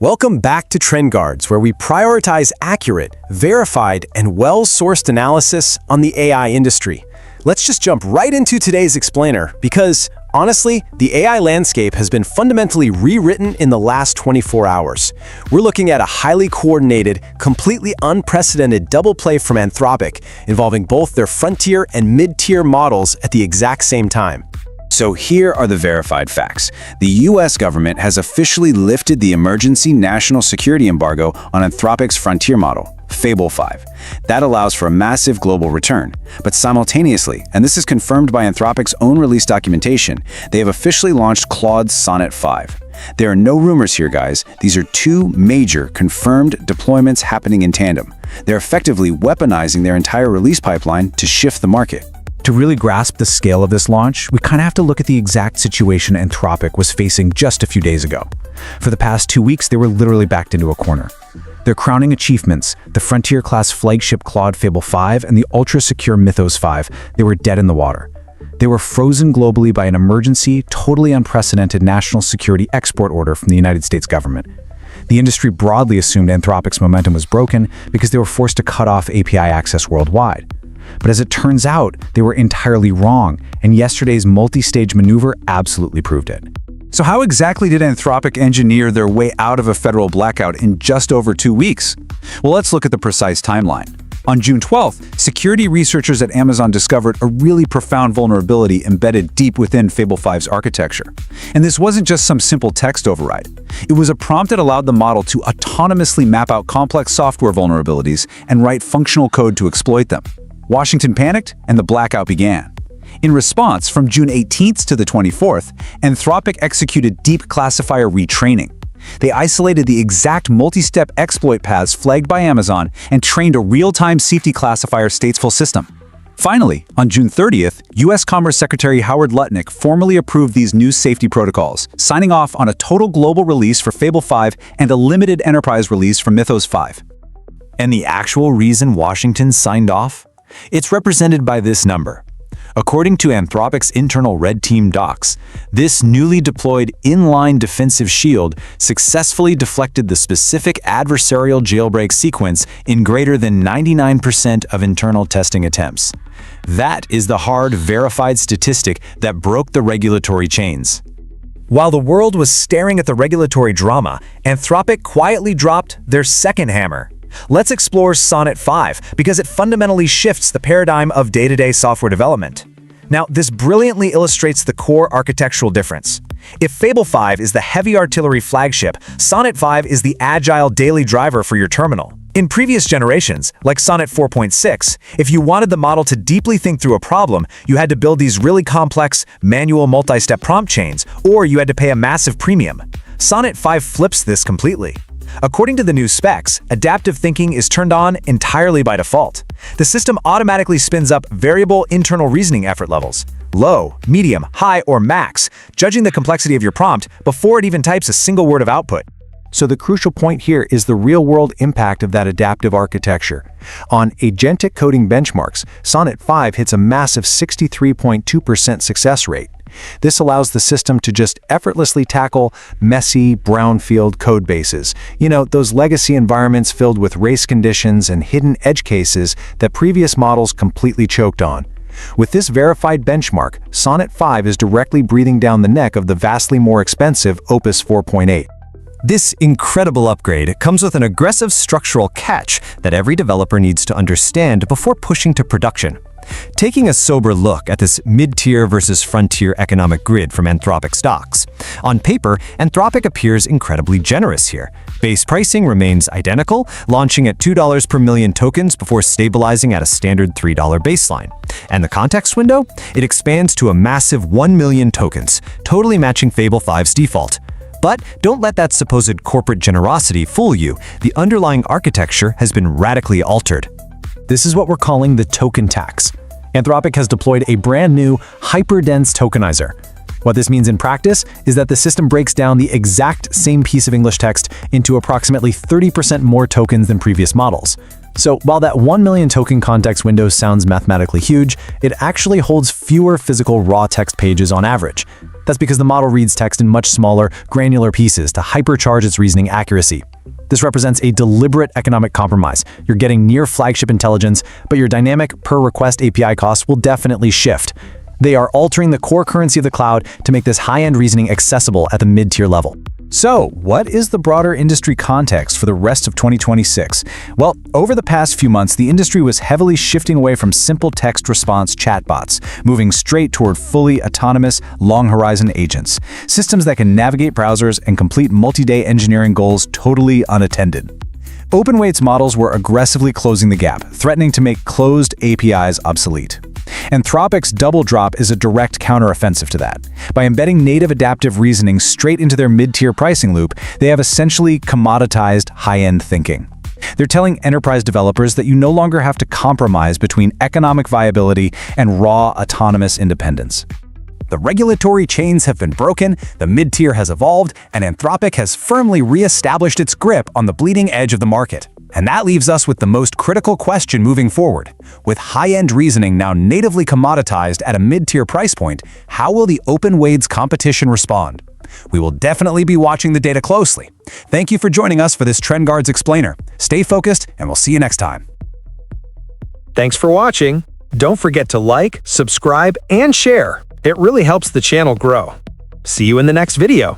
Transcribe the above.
Welcome back to Trend Guards, where we prioritize accurate, verified, and well-sourced analysis on the AI industry. Let's just jump right into today's explainer, because, honestly, the AI landscape has been fundamentally rewritten in the last 24 hours. We're looking at a highly coordinated, completely unprecedented double play from Anthropic, involving both their frontier and mid-tier models at the exact same time. So here are the verified facts. The US government has officially lifted the emergency national security embargo on Anthropic's frontier model, Fable 5. That allows for a massive global return. But simultaneously, and this is confirmed by Anthropic's own release documentation, they have officially launched Claude's Sonnet 5. There are no rumors here, guys. These are two major, confirmed deployments happening in tandem. They're effectively weaponizing their entire release pipeline to shift the market. To really grasp the scale of this launch, we kind of have to look at the exact situation Anthropic was facing just a few days ago. For the past 2 weeks, they were literally backed into a corner. Their crowning achievements, the Frontier-class flagship Claude Fable 5 and the ultra-secure Mythos 5, they were dead in the water. They were frozen globally by an emergency, totally unprecedented national security export order from the United States government. The industry broadly assumed Anthropic's momentum was broken because they were forced to cut off API access worldwide. But as it turns out, they were entirely wrong, and yesterday's multi-stage maneuver absolutely proved it. So how exactly did Anthropic engineer their way out of a federal blackout in just over 2 weeks? Well, let's look at the precise timeline. On June 12th, security researchers at Amazon discovered a really profound vulnerability embedded deep within Fable 5's architecture. And this wasn't just some simple text override. It was a prompt that allowed the model to autonomously map out complex software vulnerabilities and write functional code to exploit them. Washington panicked, and the blackout began. In response, from June 18th to the 24th, Anthropic executed deep classifier retraining. They isolated the exact multi-step exploit paths flagged by Amazon and trained a real-time safety classifier stateful system. Finally, on June 30th, U.S. Commerce Secretary Howard Lutnick formally approved these new safety protocols, signing off on a total global release for Fable 5 and a limited enterprise release for Mythos 5. And the actual reason Washington signed off? It's represented by this number. According to Anthropic's internal Red Team docs, this newly deployed inline defensive shield successfully deflected the specific adversarial jailbreak sequence in greater than 99% of internal testing attempts. That is the hard, verified statistic that broke the regulatory chains. While the world was staring at the regulatory drama, Anthropic quietly dropped their second hammer. Let's explore Sonnet 5 because it fundamentally shifts the paradigm of day-to-day software development. Now, this brilliantly illustrates the core architectural difference. If Fable 5 is the heavy artillery flagship, Sonnet 5 is the agile daily driver for your terminal. In previous generations, like Sonnet 4.6, if you wanted the model to deeply think through a problem, you had to build these really complex, manual multi-step prompt chains, or you had to pay a massive premium. Sonnet 5 flips this completely. According to the new specs, adaptive thinking is turned on entirely by default. The system automatically spins up variable internal reasoning effort levels, low, medium, high, or max, judging the complexity of your prompt before it even types a single word of output. So the crucial point here is the real-world impact of that adaptive architecture. On agentic coding benchmarks, Sonnet 5 hits a massive 63.2% success rate. This allows the system to just effortlessly tackle messy, brownfield code bases. You know, those legacy environments filled with race conditions and hidden edge cases that previous models completely choked on. With this verified benchmark, Sonnet 5 is directly breathing down the neck of the vastly more expensive Opus 4.8. This incredible upgrade comes with an aggressive structural catch that every developer needs to understand before pushing to production. Taking a sober look at this mid-tier versus frontier economic grid from Anthropic's docs, on paper, Anthropic appears incredibly generous here. Base pricing remains identical, launching at $2 per million tokens before stabilizing at a standard $3 baseline. And the context window? It expands to a massive 1 million tokens, totally matching Fable 5's default. But don't let that supposed corporate generosity fool you. The underlying architecture has been radically altered. This is what we're calling the token tax. Anthropic has deployed a brand new, hyper-dense tokenizer. What this means in practice is that the system breaks down the exact same piece of English text into approximately 30% more tokens than previous models. So while that 1 million token context window sounds mathematically huge, it actually holds fewer physical raw text pages on average. That's because the model reads text in much smaller, granular pieces to hypercharge its reasoning accuracy. This represents a deliberate economic compromise. You're getting near flagship intelligence, but your dynamic per-request API costs will definitely shift. They are altering the core currency of the cloud to make this high-end reasoning accessible at the mid-tier level. So, what is the broader industry context for the rest of 2026? Well, over the past few months, the industry was heavily shifting away from simple text response chatbots, moving straight toward fully autonomous, long-horizon agents, systems that can navigate browsers and complete multi-day engineering goals totally unattended. Openweight's models were aggressively closing the gap, threatening to make closed APIs obsolete. Anthropic's double drop is a direct counteroffensive to that. By embedding native adaptive reasoning straight into their mid-tier pricing loop, they have essentially commoditized high-end thinking. They're telling enterprise developers that you no longer have to compromise between economic viability and raw autonomous independence. The regulatory chains have been broken, the mid-tier has evolved, and Anthropic has firmly re-established its grip on the bleeding edge of the market. And that leaves us with the most critical question moving forward. With high-end reasoning now natively commoditized at a mid-tier price point, how will the Openweight's competition respond? We will definitely be watching the data closely. Thank you for joining us for this TrendGuards Explainer. Stay focused, and we'll see you next time. Thanks for watching. Don't forget to like, subscribe, and share. It really helps the channel grow. See you in the next video.